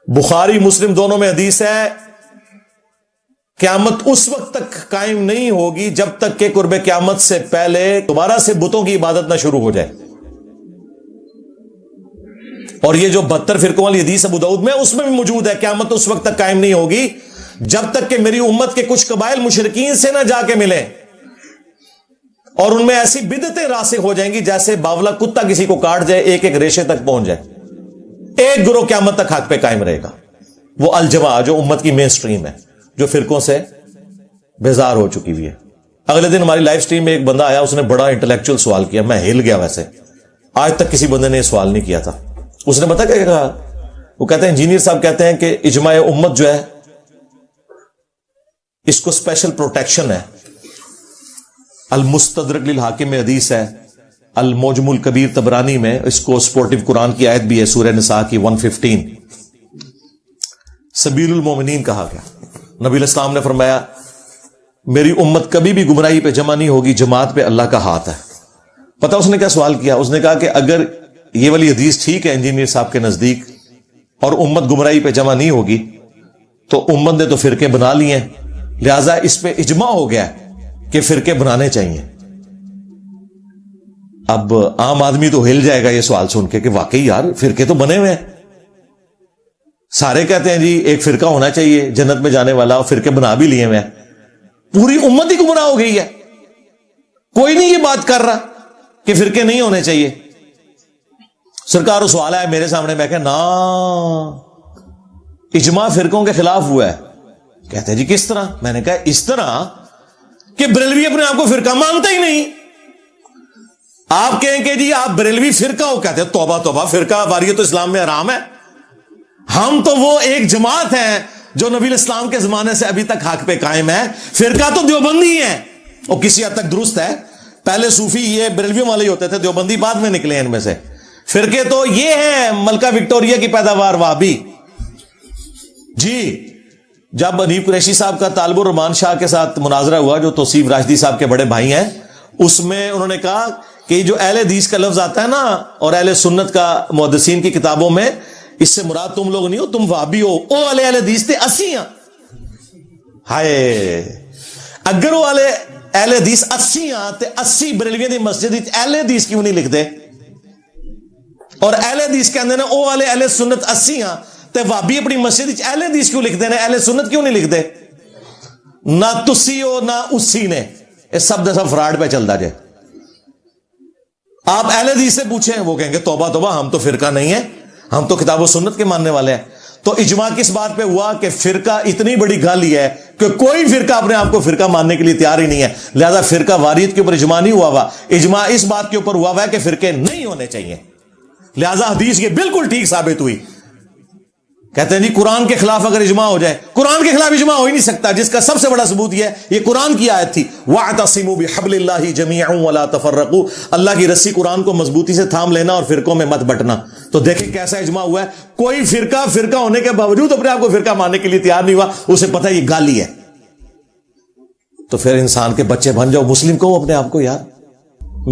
بخاری مسلم دونوں میں حدیث ہے، قیامت اس وقت تک قائم نہیں ہوگی جب تک کہ قرب قیامت سے پہلے دوبارہ سے بتوں کی عبادت نہ شروع ہو جائے. اور یہ جو 72 فرقوں والی حدیث ابو داؤد میں، اس میں بھی موجود ہے، قیامت اس وقت تک قائم نہیں ہوگی جب تک کہ میری امت کے کچھ قبائل مشرکین سے نہ جا کے ملیں اور ان میں ایسی بدعتیں راسخ ہو جائیں گی جیسے باولا کتا کسی کو کاٹ جائے، ایک ایک ریشے تک پہنچ جائے. ایک گروہ قیامت تک حق پہ قائم رہے گا، وہ الجماع، جو امت کی مین سٹریم ہے، جو فرقوں سے بیزار ہو چکی ہوئی ہے. اگلے دن ہماری لائیو سٹریم میں ایک بندہ آیا، اس نے بڑا انٹلیکچوئل سوال کیا، میں ہل گیا. ویسے آج تک کسی بندے نے یہ سوال نہیں کیا تھا. اس نے بتا کیا کہا؟ وہ کہتے ہیں انجینئر صاحب کہتے ہیں کہ اجماع امت جو ہے اس کو اسپیشل پروٹیکشن ہے. المستدرک للحاکم میں حدیث ہے، المعجم الکبیر طبرانی میں اس کو سپورٹیو قرآن کی آیت بھی ہے، سورہ نساء کی 115. سبیل المومنین کہا گیا. نبی علیہ السلام نے فرمایا میری امت کبھی بھی گمراہی پہ جمع نہیں ہوگی، جماعت پہ اللہ کا ہاتھ ہے. پتہ اس نے کیا سوال کیا؟ اس نے کہا کہ اگر یہ والی حدیث ٹھیک ہے انجینئر صاحب کے نزدیک اور امت گمراہی پہ جمع نہیں ہوگی تو امت نے تو فرقے بنا لیے ہیں، لہذا اس پہ اجماع ہو گیا کہ فرقے بنانے چاہیے. اب عام آدمی تو ہل جائے گا یہ سوال سن کے کہ واقعی یار فرقے تو بنے ہوئے ہیں. سارے کہتے ہیں جی ایک فرقہ ہونا چاہیے جنت میں جانے والا، اور فرقے بنا بھی لیے ہوئے ہیں. پوری امت ہی گمراہ ہو گئی ہے، کوئی نہیں یہ بات کر رہا کہ فرقے نہیں ہونے چاہیے. سرکار وہ سوال ہے میرے سامنے، میں کہ نا اجماع فرقوں کے خلاف ہوا ہے. کہتے ہیں جی کس طرح؟ میں نے کہا اس طرح کہ بریلوی اپنے آپ کو فرقہ مانتا ہی نہیں. آپ کہیں کہ جی آپ بریلوی فرقہ ہو، کہتے ہیں توبہ توبہ، فرقہ واریت تو اسلام میں حرام ہے. ہم تو وہ ایک جماعت ہیں جو نبی الاسلام کے زمانے سے ابھی تک حق پہ قائم ہے. فرقہ تو دیوبندی ہے، وہ کسی حد تک درست ہے. پہلے صوفی یہ بریلویوں والے ہی ہوتے تھے، دیوبندی بعد میں نکلے ان میں سے. فرقے تو یہ ہیں ملکہ وکٹوریہ کی پیداوار وہابی. جی جب انیب قریشی صاحب کا طالب الرحمان شاہ کے ساتھ مناظرہ ہوا، جو توصیف راشدی صاحب کے بڑے بھائی ہیں، اس میں انہوں نے کہا کہ جو اہل حدیث کا لفظ آتا ہے نا اور اہل سنت کا محدثین کی کتابوں میں، اس سے مراد تم لوگ نہیں ہو، تم وہابی ہو. او والے اہل حدیث تھے 80. ہائے اگر وہ والے اہل حدیث 80 تے 80 بریلویاں دی مسجد اہل حدیث کیوں نہیں لکھتے؟ اور اہل حدیث کہندے نے او والے اہل سنت 80 تے وہابی اپنی مسجد اہل حدیث کیوں لکھتے ہیں، اہل سنت کیوں نہیں لکھتے؟ نہ تسی ہو نہ اسی نے، یہ سب سب فراڈ پہ چلتا جائے. آپ اہل حدیث سے پوچھیں، وہ کہیں گے توبہ توبہ ہم تو فرقہ نہیں ہے، ہم تو کتاب و سنت کے ماننے والے ہیں. تو اجماع کس بات پہ ہوا کہ فرقہ اتنی بڑی گالی ہے کہ کوئی فرقہ اپنے آپ کو فرقہ ماننے کے لیے تیار ہی نہیں ہے، لہذا فرقہ واریت کے اوپر اجماع نہیں ہوا ہوا. اجماع اس بات کے اوپر ہوا ہوا ہے کہ فرقے نہیں ہونے چاہیے، لہذا حدیث یہ بالکل ٹھیک ثابت ہوئی. کہتے ہیں جی قرآن کے خلاف اگر اجماع ہو جائے، قرآن کے خلاف اجماع ہو ہی نہیں سکتا، جس کا سب سے بڑا ثبوت یہ ہے، یہ قرآن کی آیت تھی، وَاعْتَصِمُوا بِحَبْلِ اللَّهِ جَمِيعًا وَلَا تَفَرَّقُوا. اللہ کی رسی قرآن کو مضبوطی سے تھام لینا اور فرقوں میں مت بٹنا. تو دیکھیں کیسا اجماع ہوا ہے. کوئی فرقہ ہونے کے باوجود اپنے آپ کو فرقہ ماننے کے لیے تیار نہیں ہوا، اسے پتہ یہ گالی ہے. تو پھر انسان کے بچے بن جاؤ مسلم کو اپنے آپ کو یار.